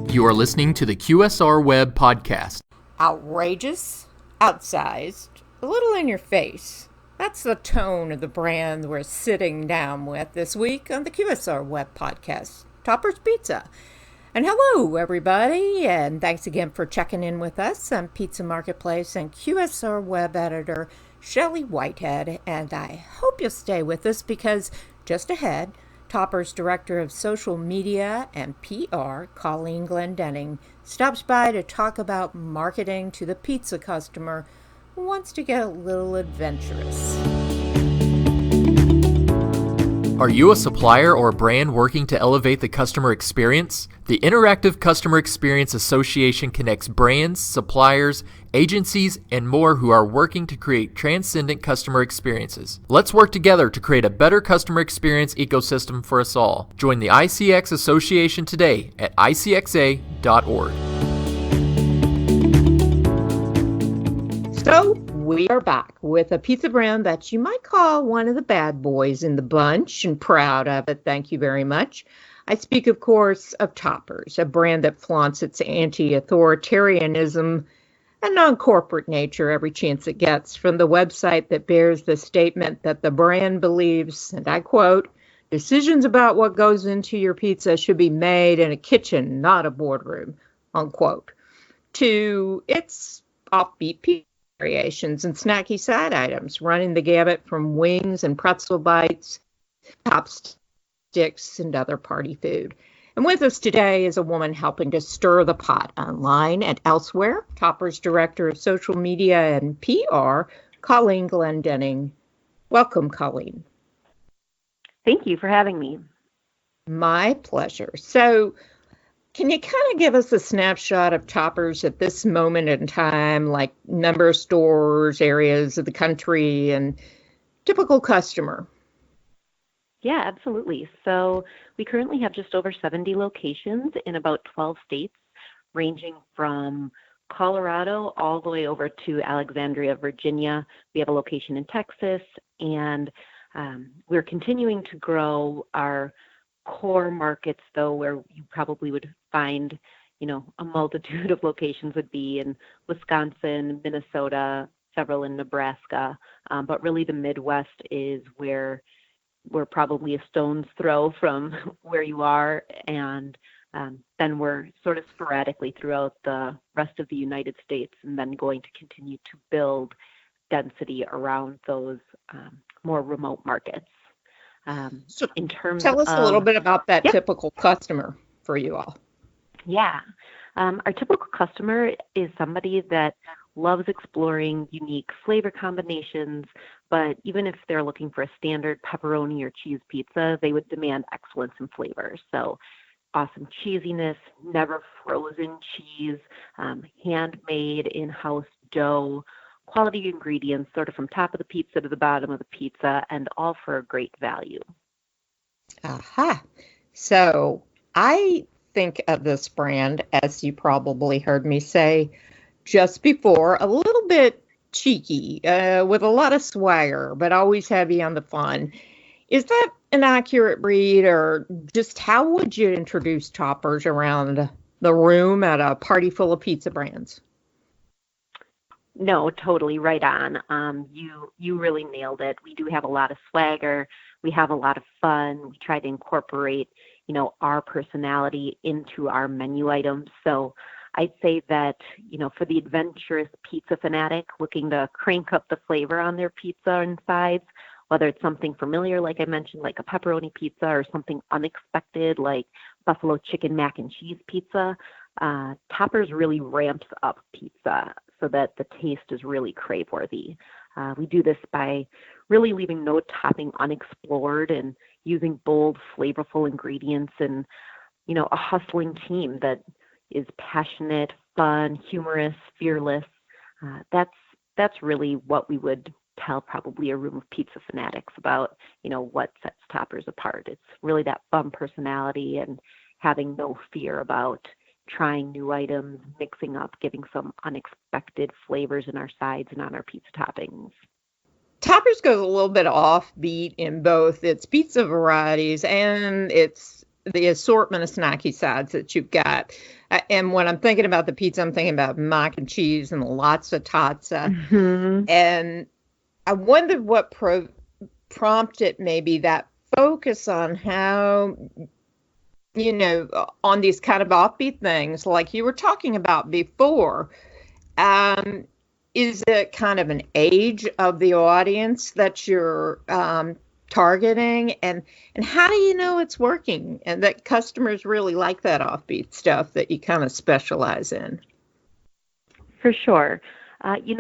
You are listening to the QSR Web Podcast. Outrageous, outsized, a little in your face. That's the tone of the brand we're sitting down with this week on the QSR Web Podcast, Topper's Pizza. And hello, everybody, and thanks again for checking in with us. I'm Pizza Marketplace and QSR Web Editor Shelley Whitehead, and I hope you'll stay with us because just ahead, Topper's Director of Social Media and PR, Colleen Glendenning, stops by to talk about marketing to the pizza customer who wants to get a little adventurous. Are you a supplier or brand working to elevate the customer experience? The Interactive Customer Experience Association connects brands, suppliers, agencies, and more who are working to create transcendent customer experiences. Let's work together to create a better customer experience ecosystem for us all. Join the ICX Association today at icxa.org. So, we are back with a pizza brand that you might call one of the bad boys in the bunch, and proud of it. Thank you very much. I speak, of course, of Topper's, a brand that flaunts its anti-authoritarianism and non-corporate nature every chance it gets, from the website that bears the statement that the brand believes, and I quote, "Decisions about what goes into your pizza should be made in a kitchen, not a boardroom," unquote, to its offbeat pizza variations and snacky side items, running the gamut from wings and pretzel bites, chopsticks, and other party food. And with us today is a woman helping to stir the pot online and elsewhere, Topper's Director of Social Media and PR, Colleen Glendenning. Welcome, Colleen. Thank you for having me. My pleasure. So, can you kind of give us a snapshot of Topper's at this moment in time, like number of stores, areas of the country, and typical customer? Yeah, absolutely. So we currently have just over 70 locations in about 12 states, ranging from Colorado all the way over to Alexandria, Virginia. We have a location in Texas, and we're continuing to grow our core markets, though, where you probably would find, a multitude of locations would be in Wisconsin, Minnesota, several in Nebraska, but really the Midwest is where we're probably a stone's throw from where you are, and then we're sort of sporadically throughout the rest of the United States, and then going to continue to build density around those more remote markets. So in terms tell us a little bit about that Yep. typical customer for you all. Yeah. Our typical customer is somebody that loves exploring unique flavor combinations, but even if they're looking for a standard pepperoni or cheese pizza, they would demand excellence in flavor. So awesome cheesiness, never frozen cheese, handmade in-house dough, quality ingredients, sort of from top of the pizza to the bottom of the pizza, and all for a great value. Aha. So I think of this brand, as you probably heard me say just before, a little bit cheeky, with a lot of swagger, but always heavy on the fun. Is that an accurate read, or just how would you introduce Toppers around the room at a party full of pizza brands? No, totally right on. You really nailed it. We do have a lot of swagger. We have a lot of fun. We try to incorporate, our personality into our menu items. So I'd say that, for the adventurous pizza fanatic looking to crank up the flavor on their pizza and sides, whether it's something familiar, like I mentioned, like a pepperoni pizza, or something unexpected like buffalo chicken mac and cheese pizza, Toppers really ramps up pizza so that the taste is really crave-worthy. We do this by really leaving no topping unexplored and using bold, flavorful ingredients and, a hustling team that is passionate, fun, humorous, fearless. That's really what we would tell probably a room of pizza fanatics about, what sets Toppers apart. It's really that fun personality and having no fear about trying new items, mixing up, giving some unexpected flavors in our sides and on our pizza toppings. Toppers goes a little bit offbeat in both its pizza varieties and its the assortment of snacky sides that you've got. And when I'm thinking about the pizza, I'm thinking about mac and cheese and lots of tatza. Mm-hmm. And I wondered what prompted maybe that focus on how, on these kind of offbeat things like you were talking about before. Is it kind of an age of the audience that you're targeting? And how do you know it's working and that customers really like that offbeat stuff that you kind of specialize in? For sure. It's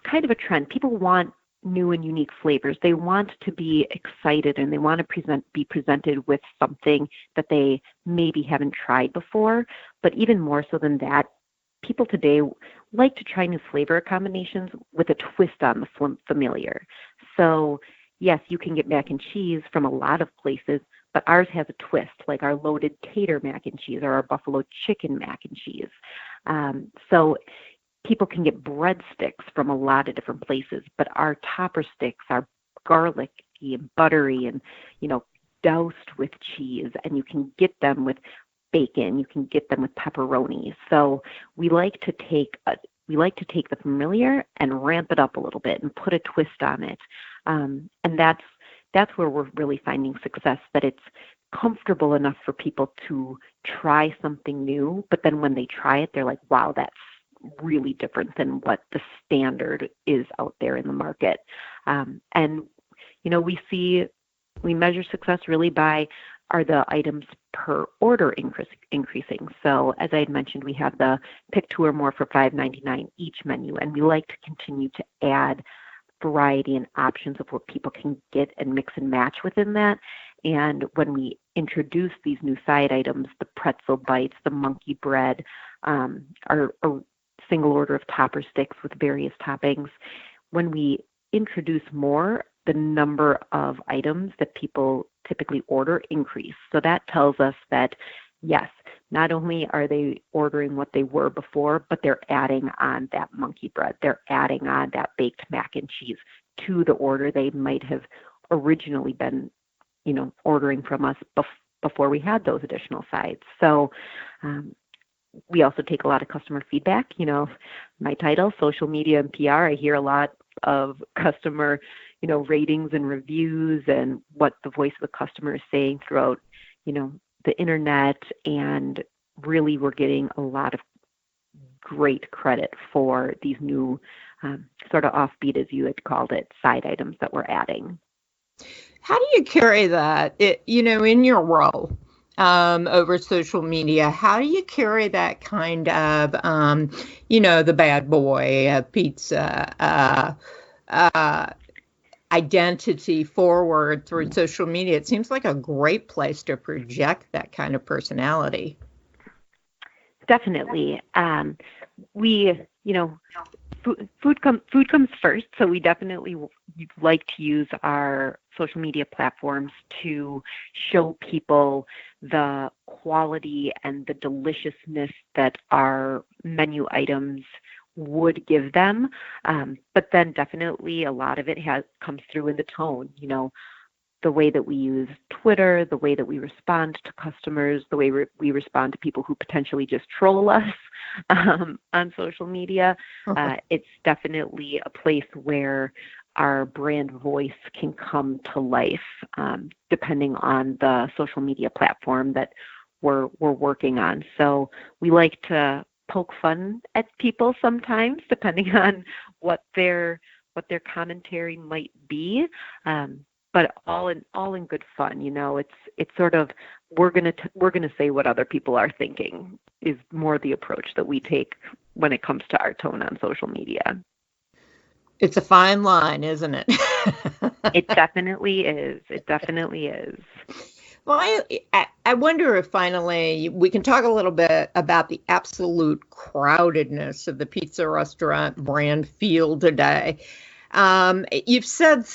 kind of a trend. People want new and unique flavors. They want to be excited and they want to be presented with something that they maybe haven't tried before. But even more so than that, people today like to try new flavor combinations with a twist on the familiar. So yes, you can get mac and cheese from a lot of places, but ours has a twist, like our loaded tater mac and cheese or our buffalo chicken mac and cheese. So people can get breadsticks from a lot of different places, but our topper sticks are garlicky and buttery and, doused with cheese, and you can get them with bacon, you can get them with pepperoni. So we like to take the familiar and ramp it up a little bit and put a twist on it. And that's where we're really finding success, that it's comfortable enough for people to try something new, but then when they try it, they're like, wow, that's really different than what the standard is out there in the market. And we measure success really by, are the items per order increasing? So as I had mentioned, we have the pick two or more for $5.99 each menu, and we like to continue to add variety and options of what people can get and mix and match within that. And when we introduce these new side items, the pretzel bites, the monkey bread, our single order of topper sticks with various toppings, when we introduce more, the number of items that people typically order increase. So that tells us that, yes, not only are they ordering what they were before, but they're adding on that monkey bread. They're adding on that baked mac and cheese to the order they might have originally been, ordering from us before we had those additional sides. So we also take a lot of customer feedback. My title, social media and PR, I hear a lot of customer ratings and reviews and what the voice of the customer is saying throughout, the internet. And really, we're getting a lot of great credit for these new sort of offbeat, as you had called it, side items that we're adding. How do you carry that, in your role over social media? How do you carry that kind of, the bad boy pizza identity forward through social media? It seems like a great place to project that kind of personality. Definitely. Food comes first, so we definitely like to use our social media platforms to show people the quality and the deliciousness that our menu items would give them. But then definitely a lot of it comes through in the tone, the way that we use Twitter, the way that we respond to customers, the way we respond to people who potentially just troll us on social media. It's definitely a place where our brand voice can come to life, depending on the social media platform that we're working on. So we like to poke fun at people sometimes, depending on what their commentary might be. But all in good fun. It's sort of, we're gonna say what other people are thinking is more the approach that we take when it comes to our tone on social media. It's a fine line, isn't it? It definitely is. It definitely is. Well, I wonder if finally we can talk a little bit about the absolute crowdedness of the pizza restaurant brand field today. You've said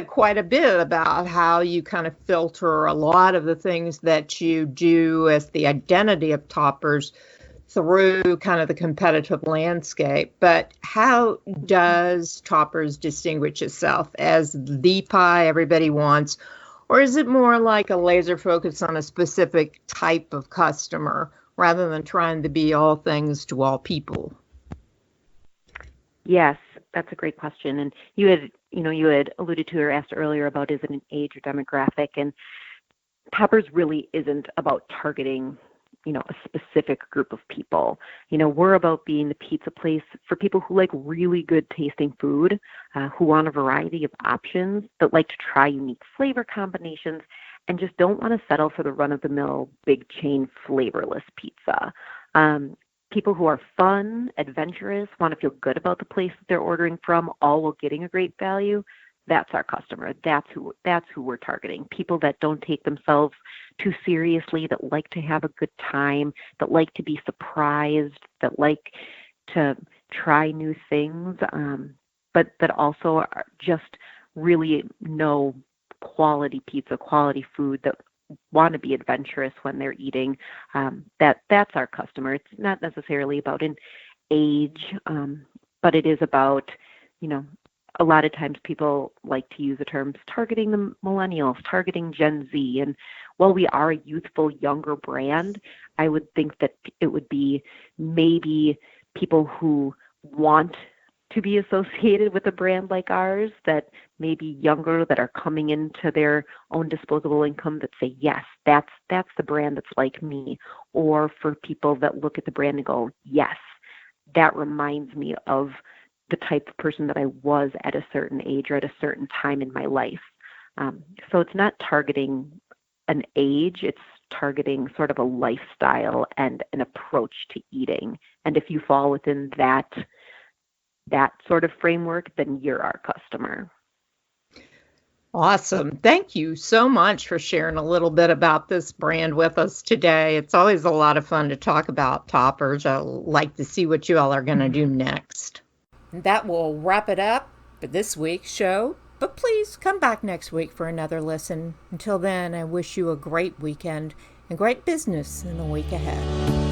quite a bit about how you kind of filter a lot of the things that you do as the identity of Toppers through kind of the competitive landscape. But how does Toppers distinguish itself as the pie everybody wants, Or is it more like a laser focus on a specific type of customer rather than trying to be all things to all people? Yes, that's a great question. And you had alluded to or asked earlier about is it an age or demographic? And Peppers really isn't about targeting, a specific group of people. We're about being the pizza place for people who like really good tasting food, who want a variety of options, that like to try unique flavor combinations, and just don't want to settle for the run-of-the-mill big chain flavorless pizza. People who are fun, adventurous, want to feel good about the place that they're ordering from, all while getting a great value. That's our customer. That's who we're targeting. People that don't take themselves too seriously, that like to have a good time, that like to be surprised, that like to try new things, but that also are just really know quality pizza, quality food, that want to be adventurous when they're eating. That's our customer. It's not necessarily about an age, but it is about, you know, a lot of times people like to use the terms targeting the millennials, targeting Gen Z. And while we are a youthful, younger brand, I would think that it would be maybe people who want to be associated with a brand like ours, that may be younger, that are coming into their own disposable income, that say, yes, that's the brand that's like me. Or for people that look at the brand and go, yes, that reminds me of the type of person that I was at a certain age or at a certain time in my life. So it's not targeting an age, it's targeting sort of a lifestyle and an approach to eating. And if you fall within that sort of framework, then you're our customer. Awesome. Thank you so much for sharing a little bit about this brand with us today. It's always a lot of fun to talk about Toppers. I like to see what you all are going to do next. That will wrap it up for this week's show. But please come back next week for another listen. Until then, I wish you a great weekend and great business in the week ahead.